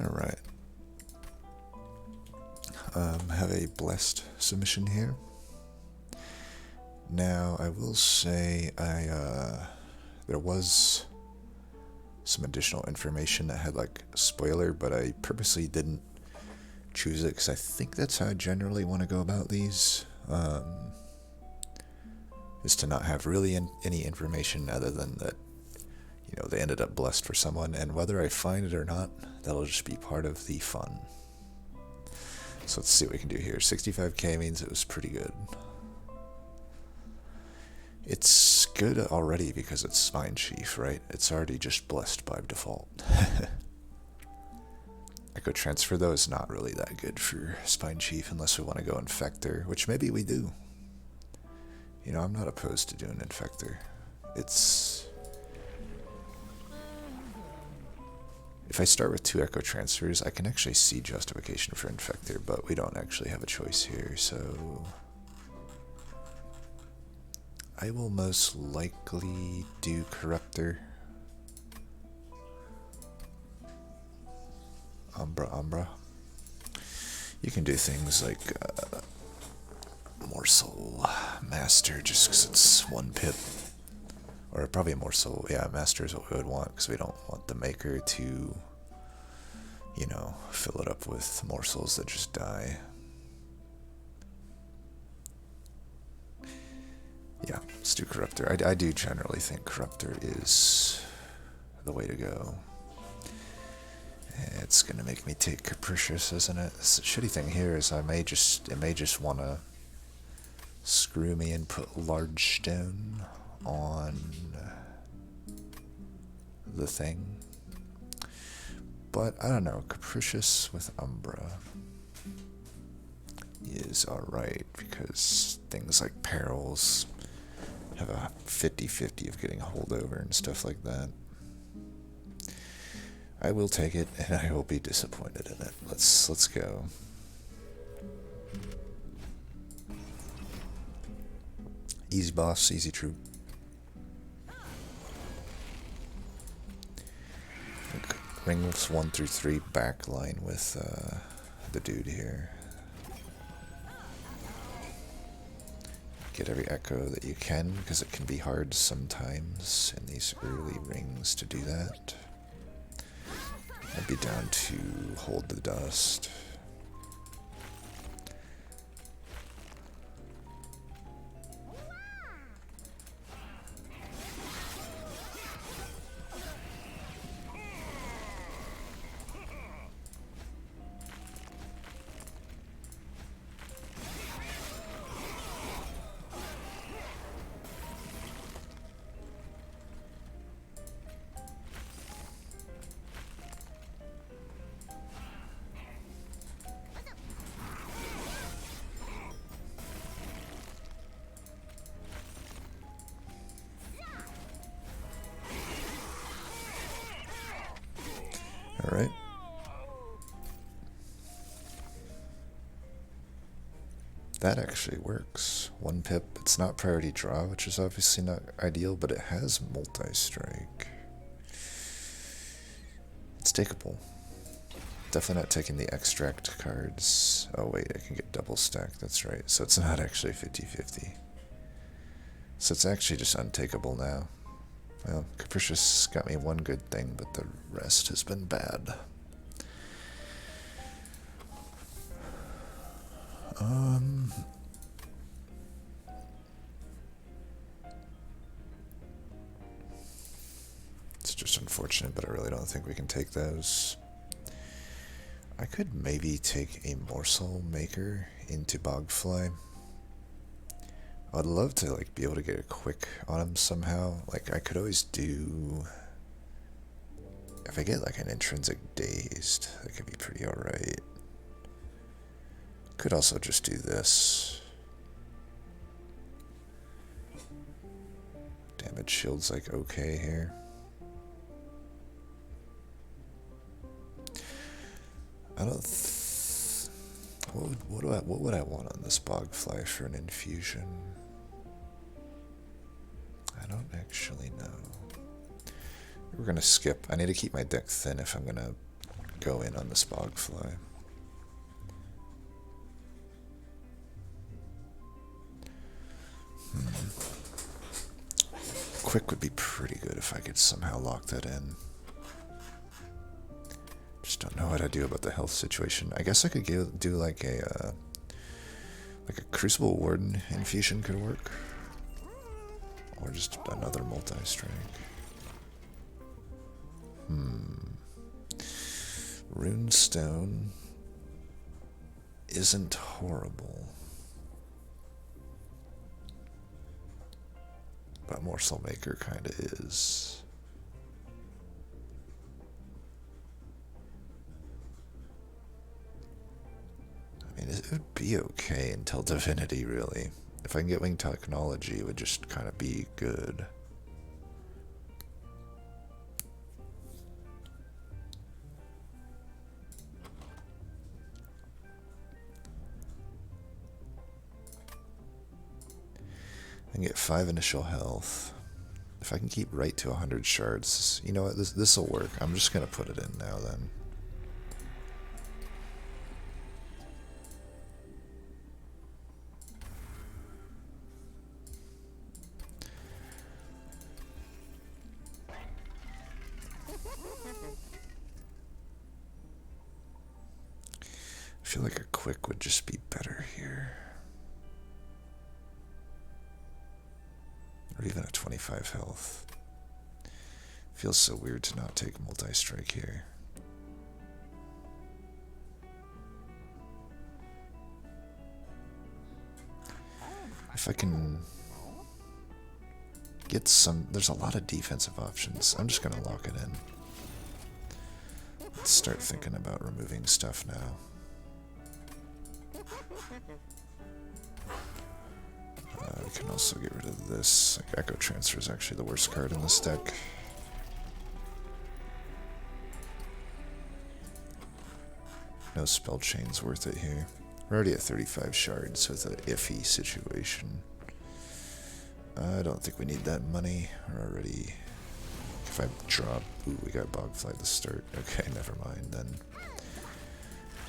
Alright. Have a blessed submission here. Now, I will say there was some additional information that had like a spoiler, but I purposely didn't choose it because I think that's how I generally want to go about these. Is to not have really any information other than that, they ended up blessed for someone, and whether I find it or not, that'll just be part of the fun. So let's see what we can do here. 65k means it was pretty good. It's good already because it's Spine Chief, right? It's already just blessed by default. Echo Transfer, though, is not really that good for Spine Chief unless we want to go Infector, which maybe we do. I'm not opposed to doing Infector. If I start with 2 Echo Transfers, I can actually see justification for Infector, but we don't actually have a choice here, so I will most likely do Corruptor. Umbra. You can do things like Morsel Master just because it's 1 pip. Or probably Morsel, yeah, Master is what we would want because we don't want the Maker to, fill it up with morsels that just die. Yeah, let's do Corruptor. I do generally think Corruptor is the way to go. It's gonna make me take Capricious, isn't it? The shitty thing here is it may just wanna screw me and put Large Stone on the thing. But I don't know, Capricious with Umbra is alright because things like Perils have a 50-50 of getting holdover and stuff like that. I will take it, and I will be disappointed in it. Let's go. Easy boss, easy troop. Rings 1 through 3 backline with the dude here. Get every echo that you can, because it can be hard sometimes in these early rings to do that. I'd be down to hold the dust. Alright. That actually works. 1 pip. It's not priority draw, which is obviously not ideal, but it has multi-strike. It's takeable. Definitely not taking the extract cards. Oh wait, I can get double stack, that's right. So it's not actually 50-50. So it's actually just untakeable now. Well, Capricious got me one good thing, but the rest has been bad. It's just unfortunate, but I really don't think we can take those. I could maybe take a Morsel Maker into Bogfly. I'd love to be able to get a quick on him somehow. I could always do, if I get an Intrinsic Dazed, that could be pretty alright. Could also just do this. Damage shield's okay here. I don't. What would I want on this Bogfly for an infusion? I don't actually know. We're gonna skip. I need to keep my deck thin if I'm gonna go in on this bogfly. Quick would be pretty good if I could somehow lock that in. Just don't know what I do about the health situation. I guess I could do like a Crucible Warden infusion could work. Or just another multi-strike. Runestone isn't horrible. But Morsel Maker kinda is. I mean, it would be okay until Divinity, really. If I can get Wing Technology, it would just kind of be good. I can get 5 initial health. If I can keep right to 100 shards, you know what, this'll work. I'm just gonna put it in now then. I feel like a quick would just be better here. Or even a 25 health. Feels so weird to not take multi-strike here. If I can get some, there's a lot of defensive options. I'm just gonna lock it in. Let's start thinking about removing stuff now. We can also get rid of this. Like Echo Transfer is actually the worst card in this deck. No Spell Chain's worth it here. We're already at 35 shards with an iffy situation. I don't think we need that money. We're already... If I drop... Ooh, we got Bogfly at the start. Okay, never mind then.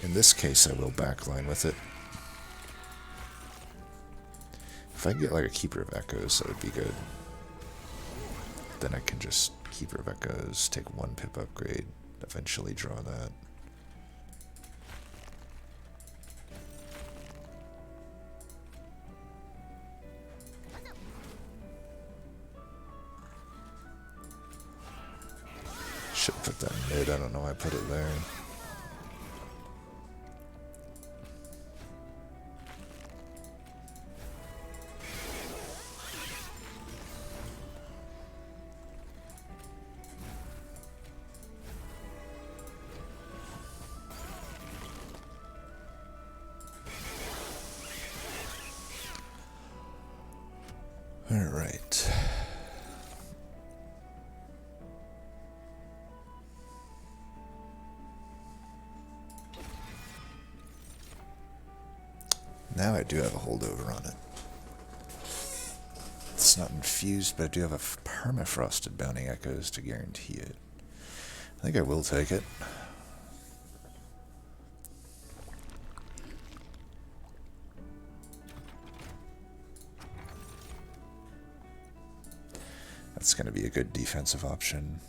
In this case, I will backline with it. If I can get like a Keeper of Echoes, that would be good. Then I can just Keeper of Echoes, take 1 pip upgrade, eventually draw that. Should put that in mid, I don't know why I put it there. Alright. Now I do have a holdover on it. It's not infused, but I do have a permafrosted Bounding Echoes to guarantee it. I think I will take it. That's going to be a good defensive option.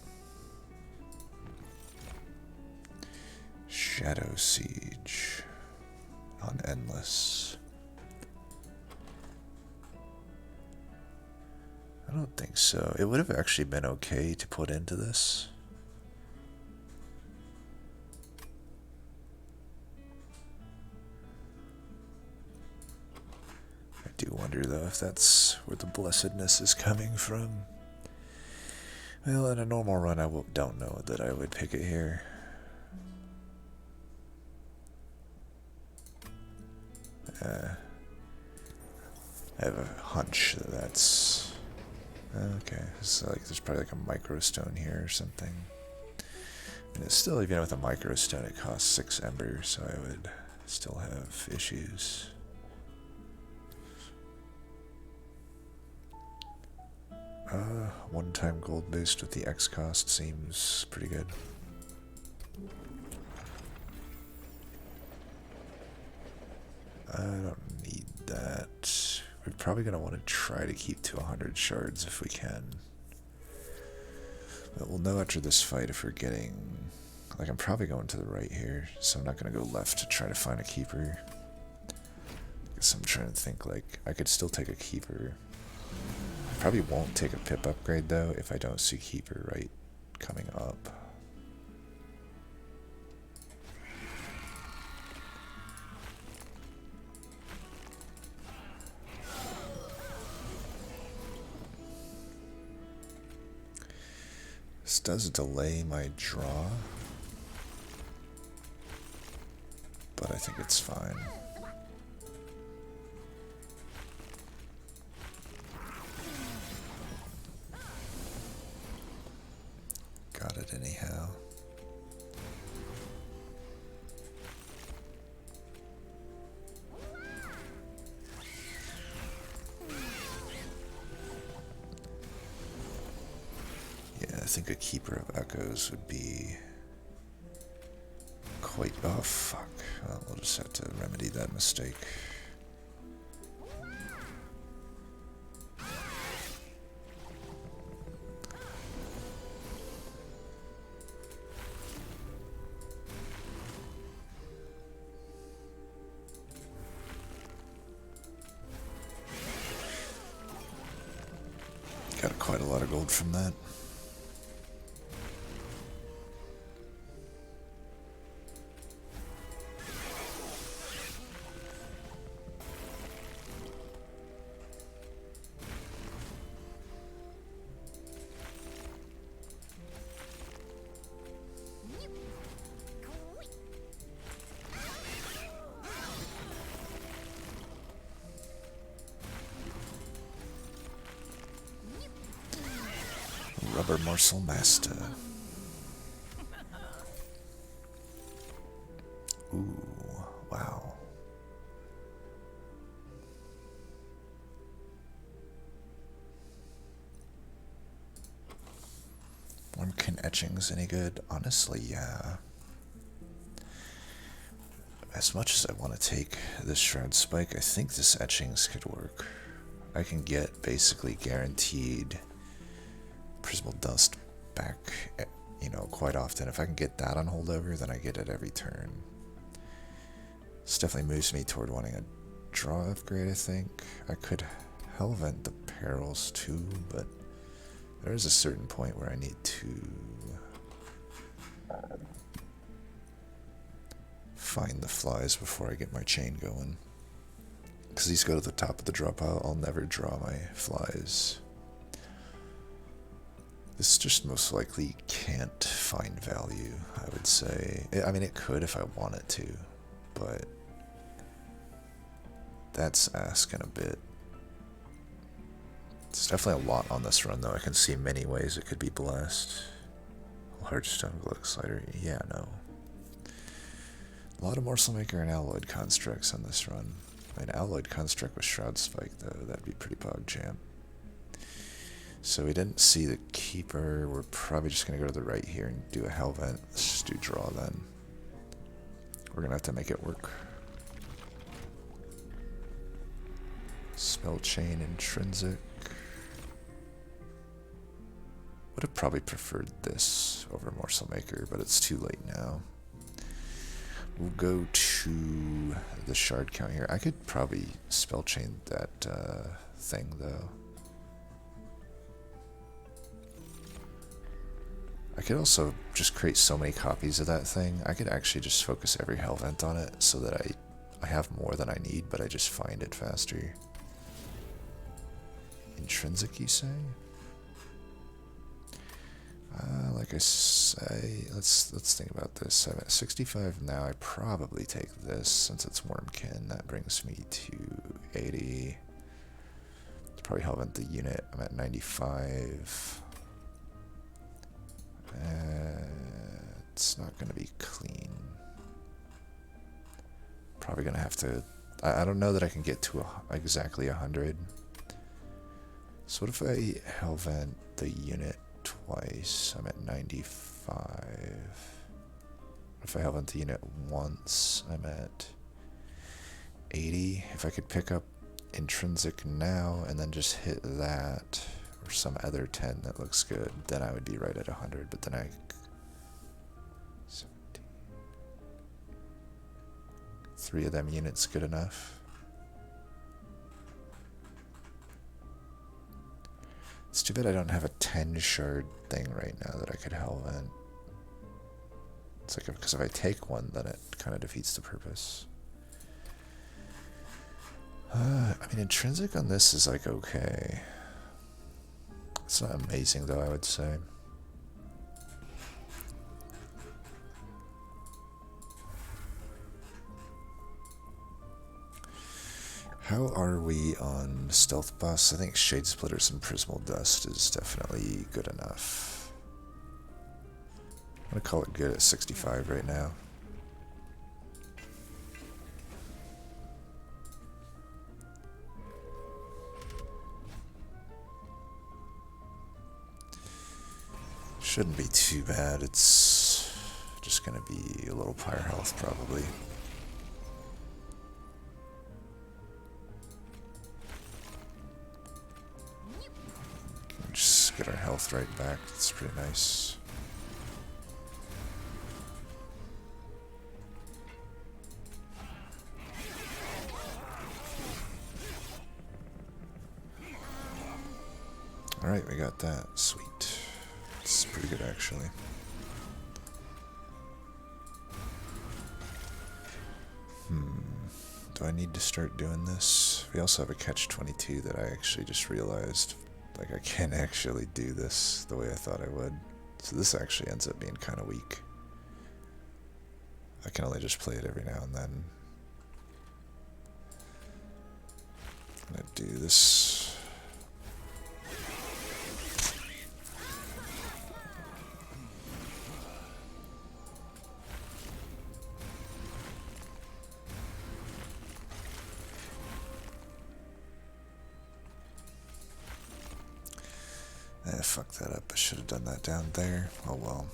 Shadow Siege on Endless. I don't think so. It would have actually been okay to put into this. I do wonder though if that's where the blessedness is coming from. Well, in a normal run, I don't know that I would pick it here. I have a hunch that that's okay. So like, there's probably like a microstone here or something. And it's still, even with a microstone, it costs 6 embers, so I would still have issues. One-time gold boost with the X cost seems pretty good. probably going to want to try to keep to 100 shards if we can. But we'll know after this fight if we're getting... Like, I'm probably going to the right here, so I'm not going to go left to try to find a keeper. I guess I'm trying to think, like, I could still take a keeper. I probably won't take a pip upgrade, though, if I don't see keeper right coming up. This does delay my draw, but I think it's fine. Got it anyhow. I think a Keeper of Echoes would be quite... Oh, fuck. Well, we'll just have to remedy that mistake. Got quite a lot of gold from that. Rubber Morsel Master. Ooh, wow. Wormkin Etchings any good? Honestly, yeah. As much as I want to take this Shroud Spike, I think this Etchings could work. I can get basically guaranteed Prismal Dust back, you know, quite often. If I can get that on holdover, then I get it every turn. This definitely moves me toward wanting a draw upgrade, I think. I could Hellvent the Perils too, but there is a certain point where I need to find the flies before I get my chain going. Because these go to the top of the draw pile, I'll never draw my flies. This just most likely can't find value, I would say. I mean, it could if I wanted to, but that's asking a bit. It's definitely a lot on this run, though. I can see many ways it could be blessed. Large Stone Glow Slider, yeah, no. A lot of Morsel Maker and Alloyed Constructs on this run. I mean, Alloyed Construct with Shroud Spike, though, that'd be pretty pog jam. So we didn't see the Keeper. We're probably just going to go to the right here and do a Hellvent. Let's just do draw then. We're going to have to make it work. Spell Chain Intrinsic. Would have probably preferred this over Morsel Maker, but it's too late now. We'll go to the shard count here. I could probably Spell Chain that thing, though. I could also just create so many copies of that thing. I could actually just focus every Hellvent on it so that I have more than I need, but I just find it faster. Intrinsic, you say? Like I say, let's think about this. I'm at 65 now. I probably take this since it's Wormkin. That brings me to 80. It's probably Hellvent the unit. I'm at 95. It's not going to be clean. Probably going to have to... I don't know that I can get to exactly 100. So what if I Hellvent the unit twice? I'm at 95. What if I Hellvent the unit once? I'm at 80. If I could pick up intrinsic now and then just hit that or some other 10 that looks good, then I would be right at 100. But then 17. 3 of them units good enough. It's too bad I don't have a 10 shard thing right now that I could Hellvent. It's like, because if I take one, then it kind of defeats the purpose. I mean, intrinsic on this is like okay. It's not amazing though, I would say. How are we on Stealth Bus? I think Shade Splitters and Prismal Dust is definitely good enough. I'm gonna call it good at 65 right now. Shouldn't be too bad. It's just gonna be a little pyre health probably. Just get our health right back. That's pretty nice. Alright, we got that. Sweet. It's pretty good actually. Do I need to start doing this? We also have a catch-22 that I actually just realized. Like, I can't actually do this the way I thought I would. So this actually ends up being kind of weak. I can only just play it every now and then. I'm gonna do this. Fuck that up. I should have done that down there. Oh well.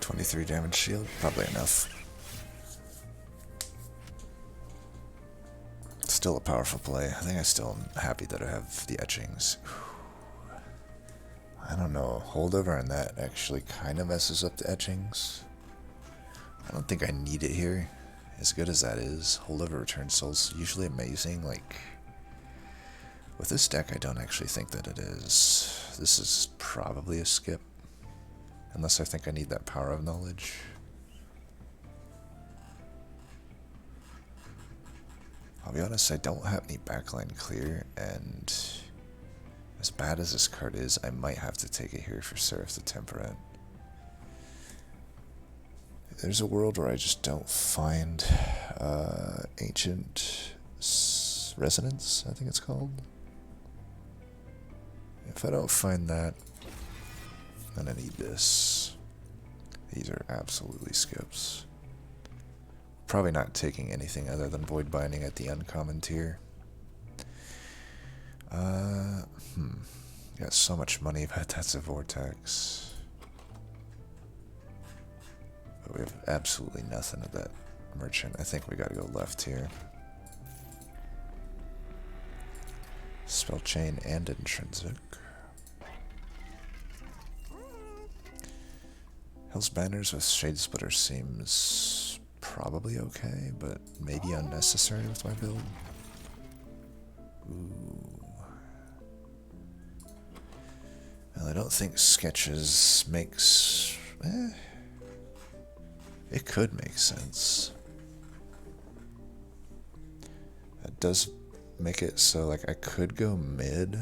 .23 damage shield, probably enough. Still a powerful play. I think I still am happy that I have the etchings. I don't know, holdover on that actually kind of messes up the etchings. I don't think I need it here. As good as that is, holdover return soul's usually amazing. Like, with this deck I don't actually think that it is. This is probably a skip. Unless I think I need that power of knowledge. I'll be honest, I don't have any backline clear, and as bad as this card is, I might have to take it here for Seraph the Temperate. There's a world where I just don't find Ancient Resonance, I think it's called. If I don't find that, then I need this. These are absolutely skips. Probably not taking anything other than Void Binding at the uncommon tier. Got so much money, but that's a Vortex. But we have absolutely nothing of that merchant. I think we gotta go left here. Spell Chain and Intrinsic. Hell's Banners with Shade Splitter seems probably okay, but maybe unnecessary with my build. Ooh. Well, I don't think Sketches makes... it could make sense. It does make it so like I could go mid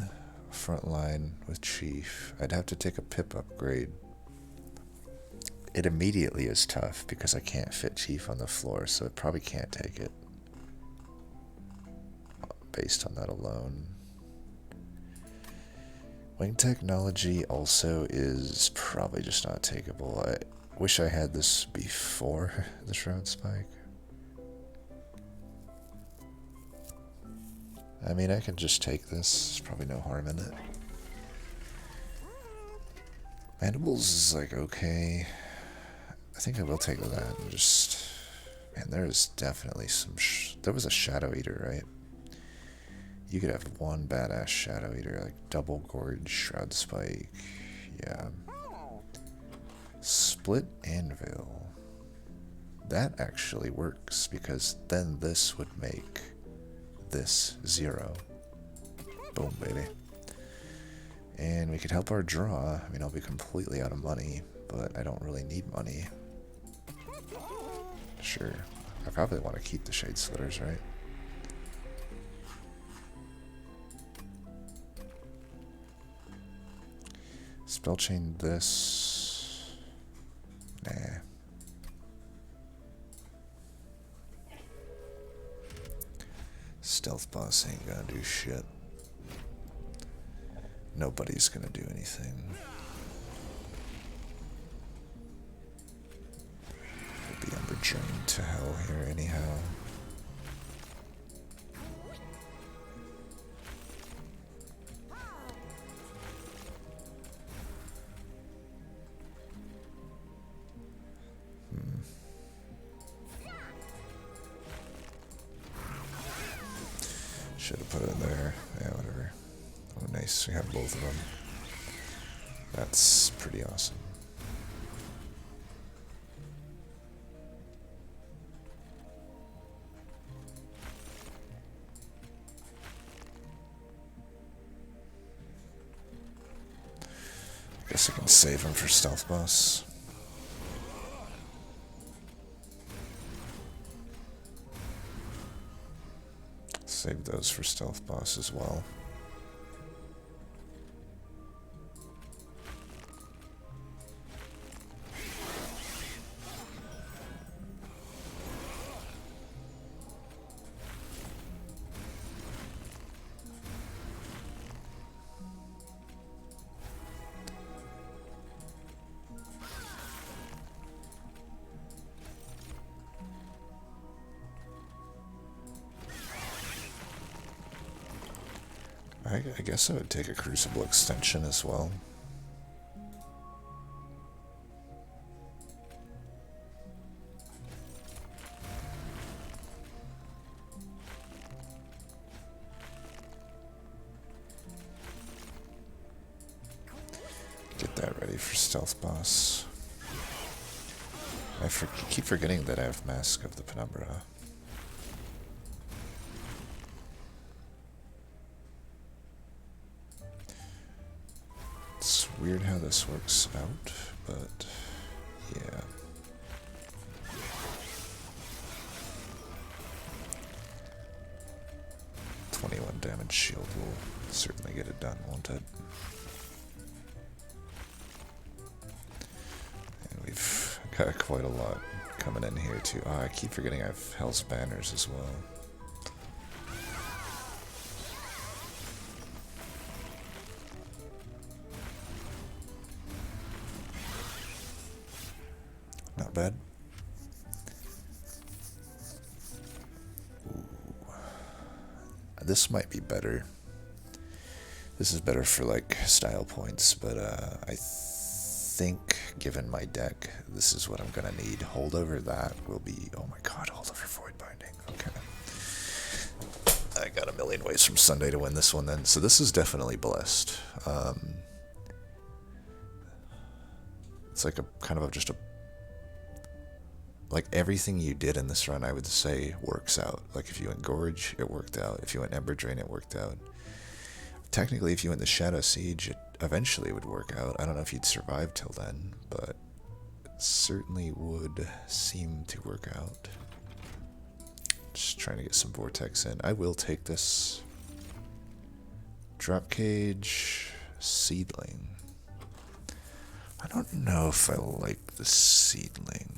front line with Chief. I'd have to take a pip upgrade. It immediately is tough because I can't fit Chief on the floor, so it probably can't take it based on that alone. Wing technology also is probably just not takeable. I wish I had this before the Shroud Spike. I mean, I can just take this. There's probably no harm in it. Mandibles is like okay. I think I will take that and just... Man, there is definitely some... there was a Shadow Eater, right? You could have one badass Shadow Eater, like Double Gorge, Shroud Spike, yeah. Split Anvil. That actually works, because then this would make this 0. Boom, baby. And we could help our draw. I mean, I'll be completely out of money, but I don't really need money. Sure. I probably want to keep the Shade Splitters, right? Spell chain this. Nah. Stealth boss ain't gonna do shit. Nobody's gonna do anything. We'll be Ember drained to hell here anyhow. Should have put it in there. Yeah, whatever. Oh, nice. We have both of them. That's pretty awesome. Guess I can save him for Stealth Boss. Save those for Stealth Boss as well. I guess I would take a Crucible extension as well. Get that ready for Stealth Boss. I keep forgetting that I have Mask of the Penumbra. It's weird how this works out, but yeah. .21 damage shield will certainly get it done, won't it? And we've got quite a lot coming in here too. Oh, I keep forgetting I have Hell's Banners as well. Not bad. Ooh. This might be better. This is better for like style points, but I think given my deck, this is what I'm gonna need. Holdover that will be, oh my god, Holdover Void Binding. Okay. I got a million ways from Sunday to win this one then. So this is definitely blessed. It's like a kind of just a like everything you did in this run, I would say works out. Like if you went Gorge, it worked out. If you went Ember Drain, it worked out. Technically, if you went the Shadow Siege, it eventually would work out. I don't know if you'd survive till then, but it certainly would seem to work out. Just trying to get some Vortex in. I will take this. Drop Cage, Seedling. I don't know if I like the Seedling.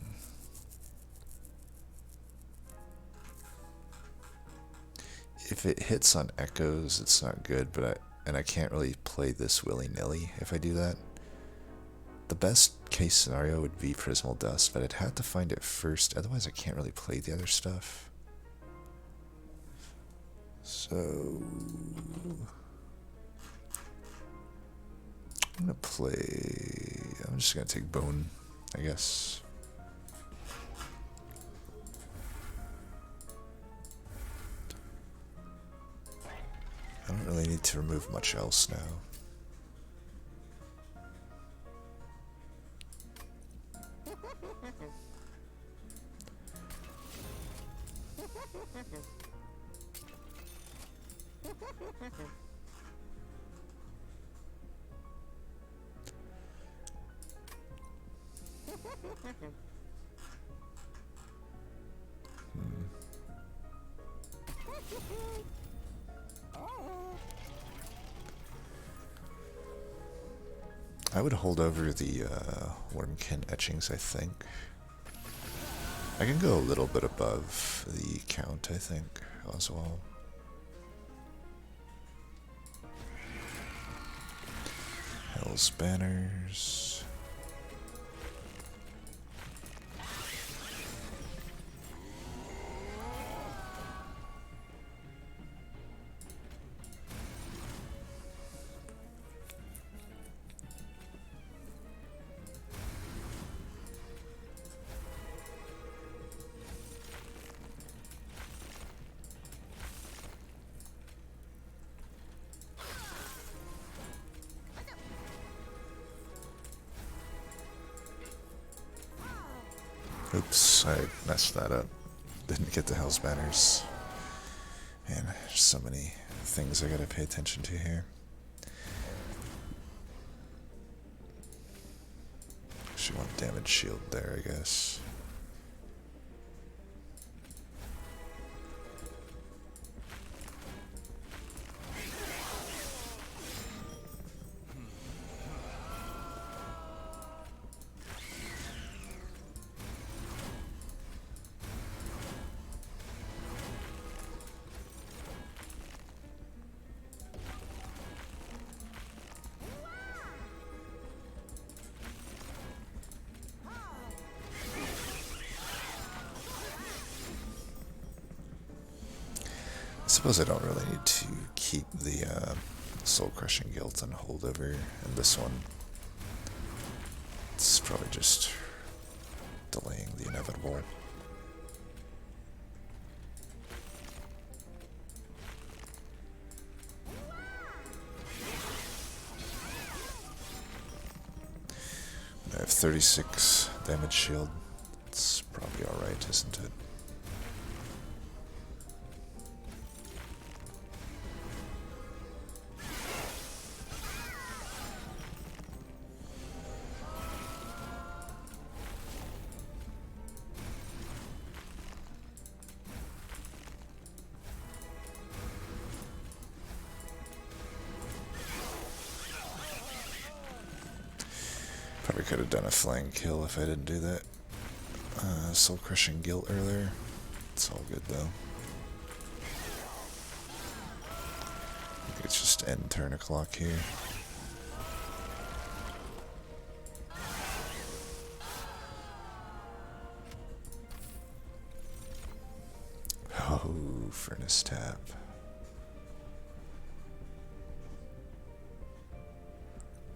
If it hits on echoes, it's not good, but I can't really play this willy-nilly if I do that. The best case scenario would be Prismal Dust, but I'd have to find it first, otherwise I can't really play the other stuff. So I'm just gonna take Bone, I guess. I don't really need to remove much else now. I would hold over the Wormkin etchings, I think. I can go a little bit above the count, I think, as well. Hell's Banners. Oops, I messed that up. Didn't get the Hell's Banners. Man, there's so many things I gotta pay attention to here. She want damage shield there, I guess. I suppose I don't really need to keep the Soul Crushing Guilt on holdover in this one. It's probably just delaying the inevitable. I have 36 damage shield. It's probably alright, isn't it? Probably could have done a flying kill if I didn't do that Soul Crushing Guilt earlier. It's all good though. I think it's just end turn o'clock here. Oh, Furnace Tap.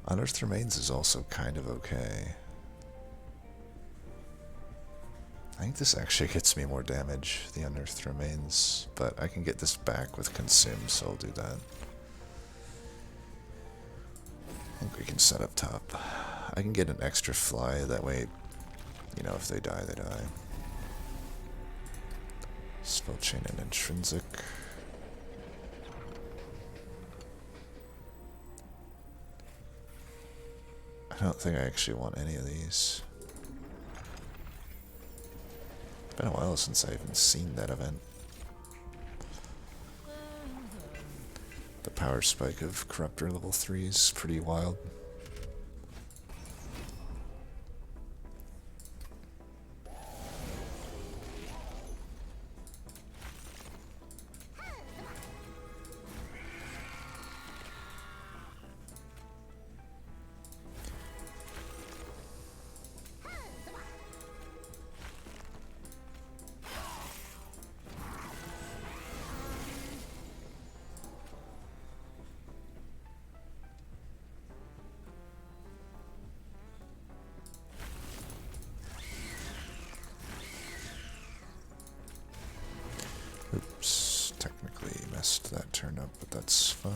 Unearthed Remains is also kind of okay. I think this actually gets me more damage, the Unearthed Remains, but I can get this back with Consume, so I'll do that. I think we can set up top. I can get an extra fly, that way, you know, if they die, they die. Spell chain and intrinsic. I don't think I actually want any of these. It's been a while since I even seen that event. The power spike of Corruptor level 3 is pretty wild. Oops, technically messed that turn up, but that's fine.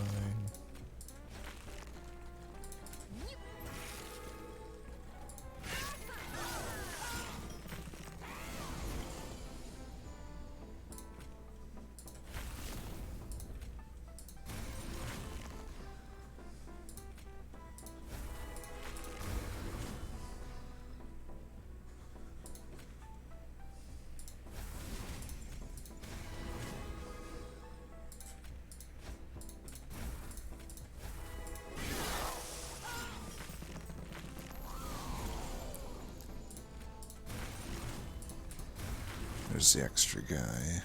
There's the extra guy.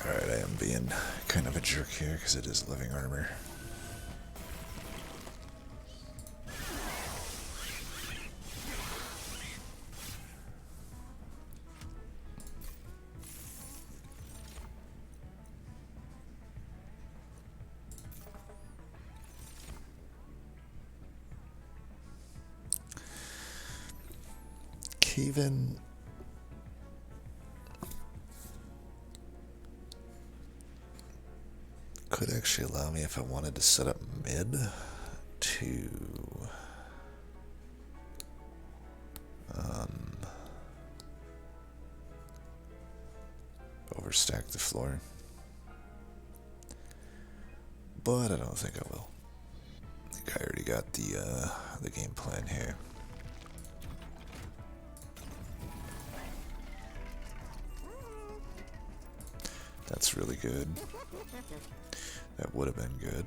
Alright, I am being kind of a jerk here because it is living armor. Kevin could actually allow me if I wanted to set up mid to overstack the floor, but I don't think I will. I think I already got the game plan here. That's really good. That would have been good.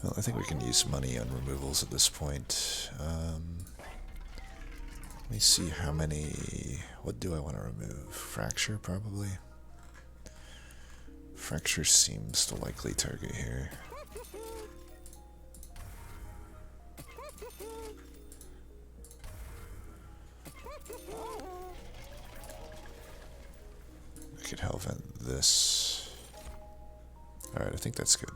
Well, I think we can use money on removals at this point. Let me see how many... What do I want to remove? Fracture, probably? Fracture seems the likely target here. I could hell vent this. Alright, I think that's good.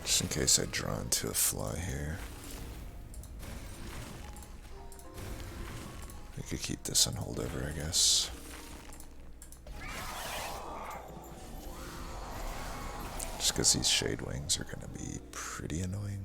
Just in case I draw into a fly here. could keep this on holdover, I guess. Just because these Shade Wings are going to be pretty annoying.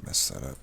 Mess that up.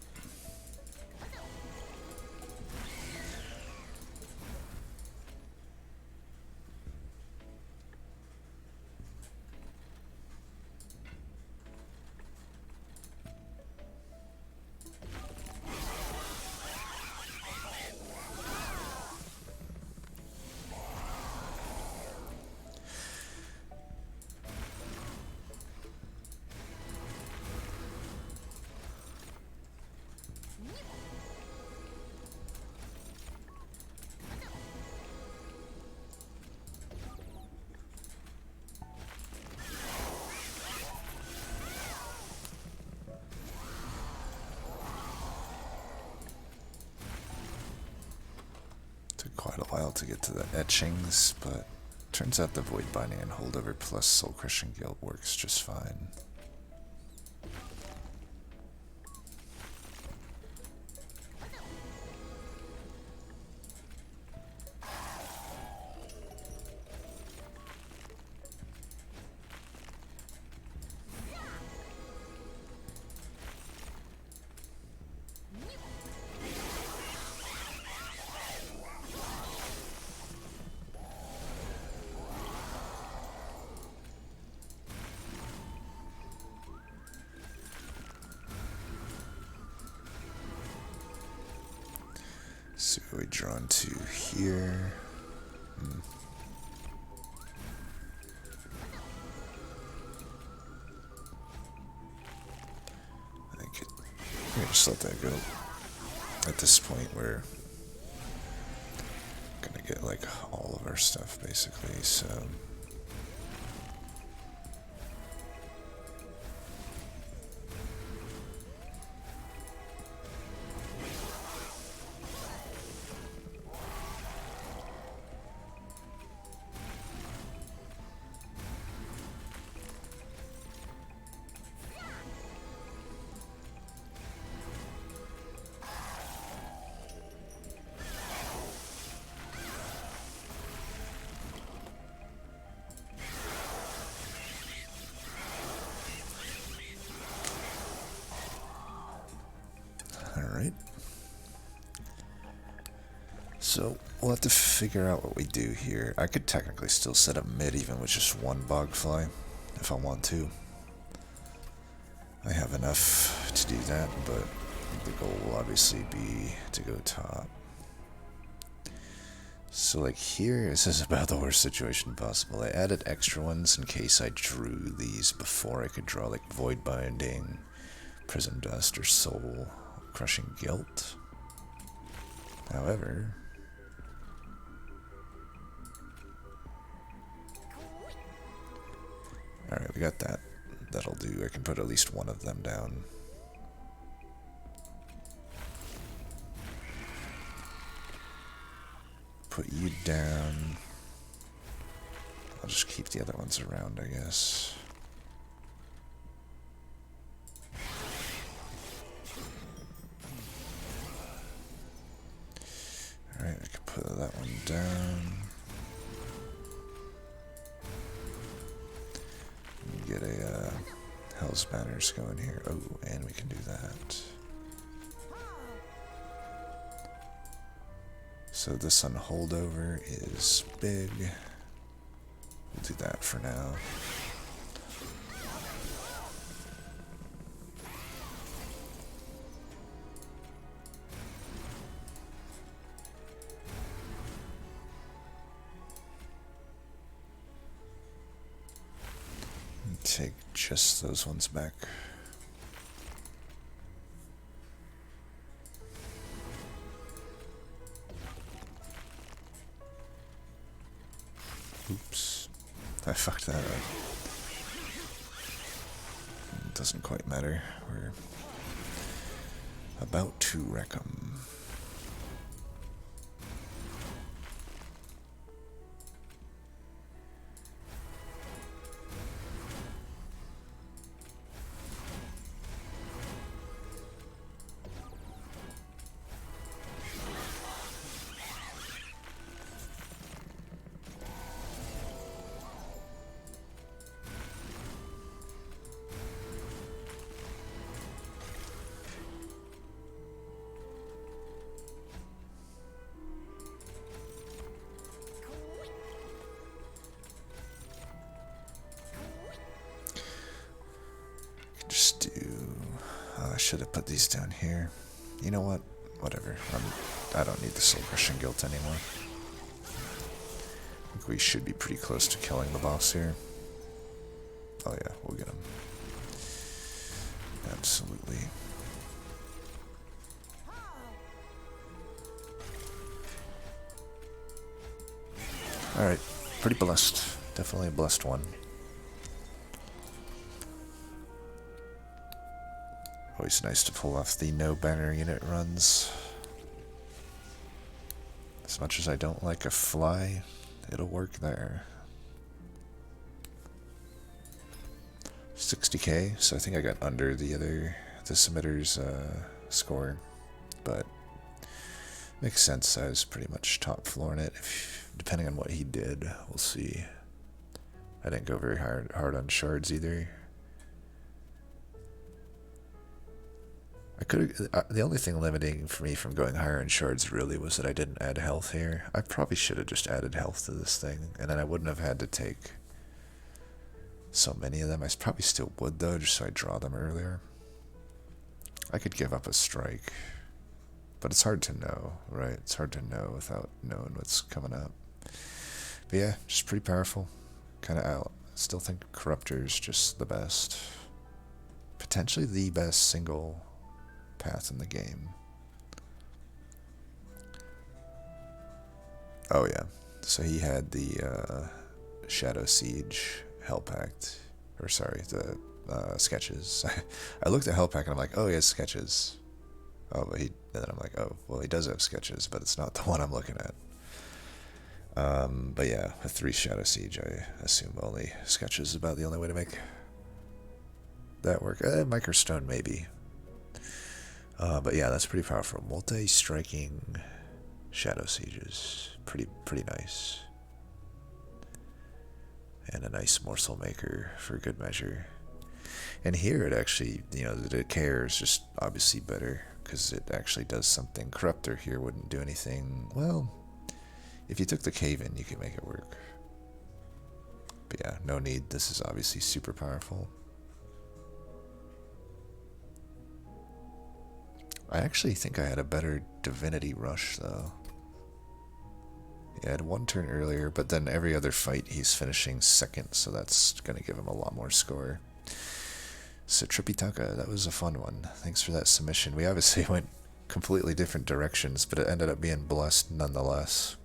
Quite a while to get to the etchings, but turns out the Void Binding and Holdover plus Soul Crushing Guild works just fine. So we drawn to here. I think we can just let that go. At this point, we're gonna get like all of our stuff basically. So. Alright. So, we'll have to figure out what we do here. I could technically still set up mid even with just one Bogfly, if I want to. I have enough to do that, but the goal will obviously be to go top. So like here, this is about the worst situation possible. I added extra ones in case I drew these before I could draw like Void Binding, Prism Dust, or Soul Crushing Guilt. However, alright, we got that. That'll do. I can put at least one of them down. Put you down. I'll just keep the other ones around, I guess. Alright, I can put that one down. Get a Hell's Banners going here. Oh, and we can do that. So this on holdover is big. We'll do that for now. Take just those ones back. Oops, I fucked that up. It doesn't quite matter. We're about to wreck 'em. Just do... I should have put these down here. You know what? Whatever. I don't need the Soul Crushing Guilt anymore. I think we should be pretty close to killing the boss here. Oh yeah, we'll get him. Absolutely. Alright, pretty blessed. Definitely a blessed one. Always nice to pull off the no banner unit runs. As much as I don't like a fly, it'll work there. 60k, so I think I got under the submitter's score, but makes sense. I was pretty much top flooring it. Depending on what he did, we'll see. I didn't go very hard on shards either. I could. The only thing limiting for me from going higher in shards really was that I didn't add health here. I probably should have just added health to this thing, and then I wouldn't have had to take so many of them. I probably still would though, just so I draw them earlier. I could give up a strike, but it's hard to know, right? It's hard to know without knowing what's coming up. But yeah, just pretty powerful. Kind of out. Still think Corruptor's just the best. Potentially the best single path in the game. Oh yeah, so he had the Shadow Siege Hell Pact, or sorry, the sketches. I looked at Hell Pact and I'm like, oh, he has sketches. Oh, but and then I'm like, oh, well, he does have sketches, but it's not the one I'm looking at. But yeah, a 3 Shadow Siege, I assume only sketches is about the only way to make that work. Microstone maybe. But yeah, that's pretty powerful. Multi-striking Shadow Sieges. Pretty nice. And a nice morsel maker for good measure. And here it actually, you know, the Decayer is just obviously better because it actually does something. Corruptor here wouldn't do anything. Well, if you took the cave in, you could make it work. But yeah, no need. This is obviously super powerful. I actually think I had a better Divinity Rush, though. Yeah, I had one turn earlier, but then every other fight he's finishing second, so that's going to give him a lot more score. So Tripitaka, that was a fun one. Thanks for that submission. We obviously went completely different directions, but it ended up being blessed nonetheless.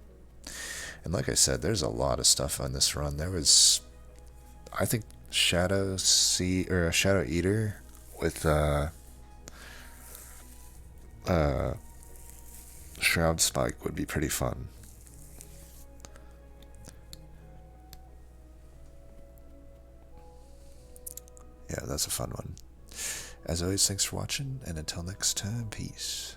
And like I said, there's a lot of stuff on this run. There was, I think, Shadow Eater with Shroud Spike would be pretty fun. Yeah, that's a fun one. As always, thanks for watching, and until next time, peace.